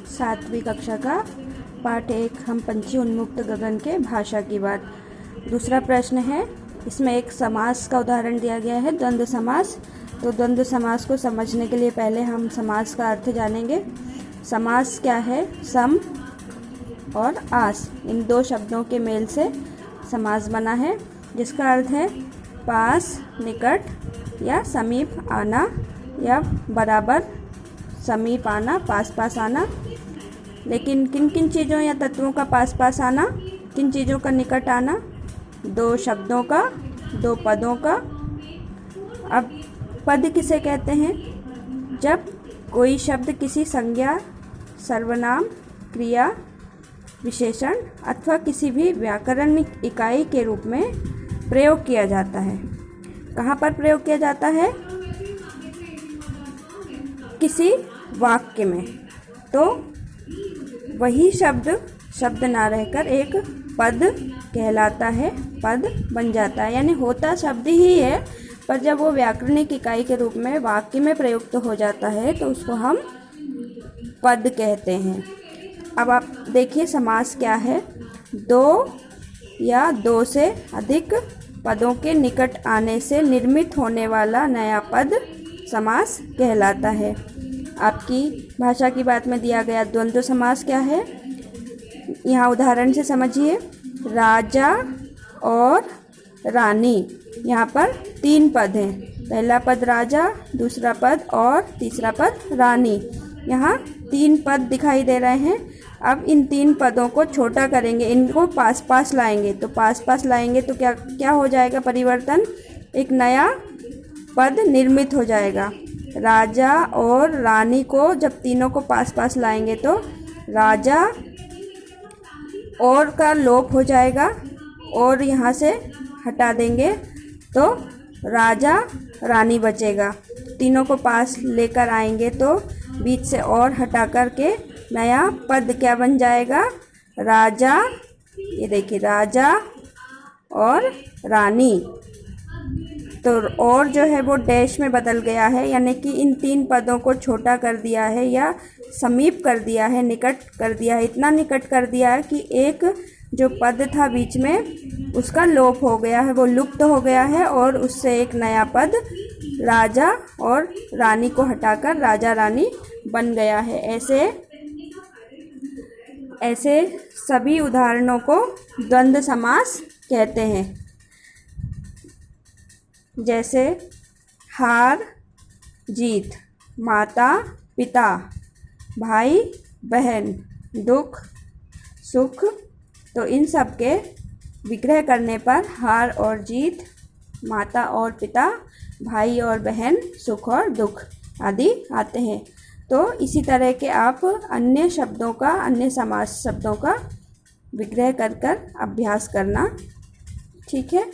सातवीं कक्षा का पाठ 1 हम पंछी उन्मुक्त गगन के भाषा की बात। दूसरा प्रश्न है, इसमें एक समास का उदाहरण दिया गया है, द्वंद्व समास। तो द्वंद्व समास को समझने के लिए पहले हम समास का अर्थ जानेंगे। समास क्या है? सम और आस, इन दो शब्दों के मेल से समास बना है, जिसका अर्थ है पास, निकट या समीप आना, या बराबर, समीप आना, पास पास आना। लेकिन किन किन चीज़ों या तत्वों का पास पास आना, किन चीज़ों का निकट आना? दो शब्दों का, दो पदों का। अब पद किसे कहते हैं? जब कोई शब्द किसी संज्ञा, सर्वनाम, क्रिया, विशेषण अथवा किसी भी व्याकरणिक इकाई के रूप में प्रयोग किया जाता है। कहाँ पर प्रयोग किया जाता है? किसी वाक्य में। तो वही शब्द ना रहकर एक पद कहलाता है, पद बन जाता है। यानी होता शब्द ही है, पर जब वो व्याकरणिक इकाई के रूप में वाक्य में प्रयुक्त हो जाता है तो उसको हम पद कहते हैं। अब आप देखिए समास क्या है। दो या दो से अधिक पदों के निकट आने से निर्मित होने वाला नया पद समास कहलाता है। आपकी भाषा की बात में दिया गया द्वंद्व समास क्या है? यहाँ उदाहरण से समझिए। राजा और रानी, यहाँ पर 3 पद हैं। पहला पद राजा, दूसरा पद और तीसरा पद रानी। यहाँ 3 पद दिखाई दे रहे हैं। अब इन 3 पदों को छोटा करेंगे, इनको पास पास लाएंगे। तो पास पास लाएंगे तो क्या क्या हो जाएगा परिवर्तन? एक नया पद निर्मित हो जाएगा। राजा और रानी को जब तीनों को पास पास लाएंगे तो राजा और का लोप हो जाएगा, और यहाँ से हटा देंगे तो राजा रानी बचेगा। तीनों को पास लेकर आएंगे तो बीच से और हटा कर के नया पद क्या बन जाएगा? राजा, ये देखिए राजा और रानी। तो और जो है वो डैश में बदल गया है, यानी कि इन 3 पदों को छोटा कर दिया है या समीप कर दिया है, निकट कर दिया है। इतना निकट कर दिया है कि एक जो पद था बीच में उसका लोप हो गया है, वो लुप्त हो गया है, और उससे एक नया पद राजा और रानी को हटाकर राजा रानी बन गया है। ऐसे सभी उदाहरणों को द्वंद्व समास कहते हैं। जैसे हार जीत, माता पिता, भाई बहन, दुख सुख। तो इन सब के विग्रह करने पर हार और जीत, माता और पिता, भाई और बहन, सुख और दुख आदि आते हैं। तो इसी तरह के आप अन्य शब्दों का, अन्य समास शब्दों का विग्रह कर अभ्यास करना। ठीक है।